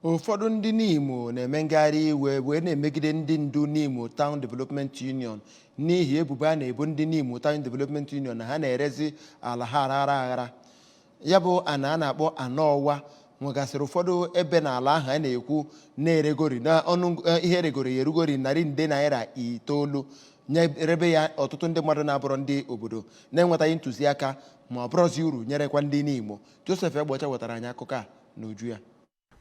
Ụfọdụ ndị Nimo na-eme ngagharị iwe wee na-emegide ndị ndu Nimo Town Development Union n'ihi ebubo a na-ebo ndị Nimo Town Development Union na ha na-erezi ala ha aghara. Ya bụ ana a na-akpọ Anọwa nwegasịrị ụfọdụ ebe n'ala ahụ a na-ekwu na-eregori na ọnụ ihe eregori erugori $900 nyerebe ya ọtụtụ ndị mmadụ na-abụrụ ndị obodo na-enwetaghị ntụziaka ma ọ bụrụzi uru nyerekwa ndị Nimo. Joseph Egbocha wetara anyị akụkọ a n'uju ya.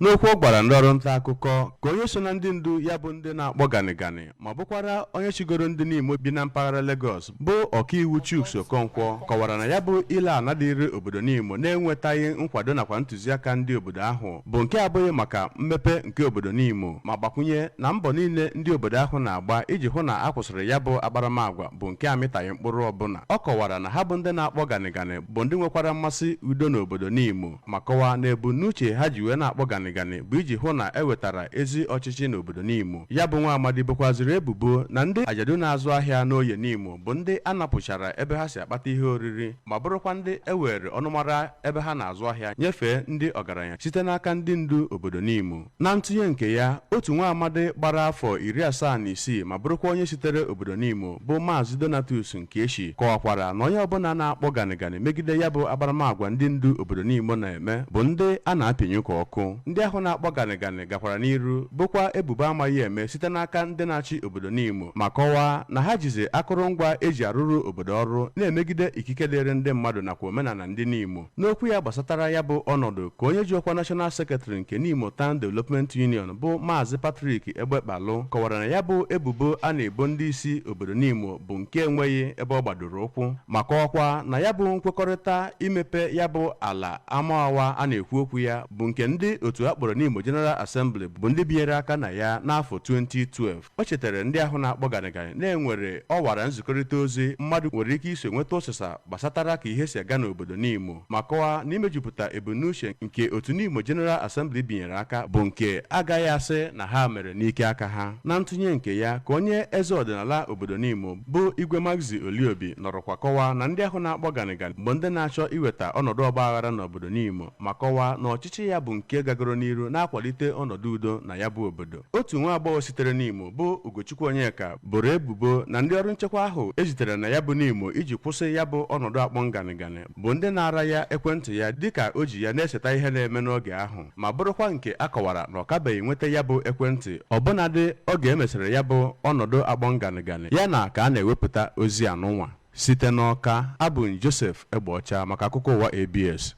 N'okwu ọ gwara ndị ọrụ nta akụkọ ka onye so na ndị ndu ya bụ ndị na-akpọ ganigani ma bụkwara onye chigoro ndị Nimo bi na mpaghara Lagos bụ ọkaiwu Chuks Okonkwo kọwara na ya bụ ile ana dịrị obodo Nimo na-enwetaghị nkwado nakwa ntụziaka ndị obodo ahụ bụ nke abụghị maka mmepe nke obodo Nimo ma gbakwunye na mbọ niile ndị obodo ahụ na-agba iji hụ na a kwụsịrị ya bụ akparamagwa bụ nke amịtaghị mkpụrụ ọbụla. Ọ kọwara na ha bụ ndị na-akpọ ganigani bụ ndị nwekwara mmasị udo n'obodo Nimo ma kọwaa na ebumnuche ha ji wee na-akpọ ganigani bụ iji hụ na ewetara ezi ọchịchị n'obodo Nimo. Ya bụ nwa amadi bụkwaziri ebubo na ndị ajadu na-azụ ahịa n'oye Nimo bụ ndị anapụchara ebe ha si akpata ihe oriri ma bụrụkwa ndị ewere ọnụmara ebe ha na-azụ ahịa nyefee ndị ọgaranya site n'aka ndị ndu obodo Nimo. Na ntụnye nke ya, otu nwa amadi gbara afọ 76 ma bụrụkwa onye sitere obodo Nimo bụ Maazị Donatus Nkechi kọwakwara na onye ọbụla na-akpọ ganigani megide ya bụ akparamagwa ndị ndu obodo Nimo na-eme bụ ndị a na-apịnye ka ọkụ. Ndị ahụ na-akpọ ganigani gakwara n'iru bụkwa ebubo amaghị eme site n'aka ndị na-achị obodo Nimo ma kọwaa na ha jizi akụrụngwa eji arụrụ obodo ọrụ na-emegide ikike dịrị ndị mmadụ nakwa omenala ndị Nimo. N'okwu ya gbasatara ya bụ ọnọdụ ka onye ji ọkwa National Secretary nke Nimo Town Development Union bụ Maazị Patrick Egbekpalụ kọwara na ya bụ ebubo a na-ebo ndị isi obodo Nimo bụ nke enweghị ebe ọ gbadoro ụkwụ ma kọwakwa na ya bụ nkwekọrịta imepe ya bụ ala Amawa a na-ekwu okwu ya bụ nke ndị otu akpọrọ Nimo General Assembly bụ ndị binyere aka na ya n'afọ 2012. O chetara ndị ahụ na-akpọ ganigani na-enwere ọwara nzikọrịta ozi mmadụ nwere ike iso nweta ụsịsa gbasatara ka ihe si aga n'obodo Nimo ma kọwaa na imejupụta ebumnuche nke otu Nimo General Assembly binyere aka bụ nke agaghị asị na ha mere n'ike aka ha. Na ntụnye nke ya ka onye eze ọdịnala obodo Nimo bụ Igwe Magzi Oliobi nọrọkwa kọwaa na ndị ahụ na-akpọ ganigani bụ ndị na-achọ iweta ọnọdụ ọgbaghara n'obodo Nimo ma kọwaa na ọchịchị ya bụ nke gagoro n'iru na-akwalite ọnọdụ udo na ya bụ obodo. Otu nwa agbọghọ sitere Nimo bụ Ugochukwu Onyeka boro ebubo na ndị ọrụ nchekwa ahụ ezitere na ya bụ Nimo iji kwụsị ya bụ ọnọdụ akpọ ganigani bụ ndị na-ara ya ekwentị ya dịka o ji ya na-echeta ihe na-eme n'oge ahụ ma bụrụkwa nke a kọwara na ọ kabeghị nweta ya bụ ekwentị ọbụnadị oge emesịrị ya bụ ọnọdụ akpọ ganigani ya na ka a na-ewepụta ozi anụnwa. Site n'Ọka, abụ Joseph Egbocha maka akụkọ ụwa ABS.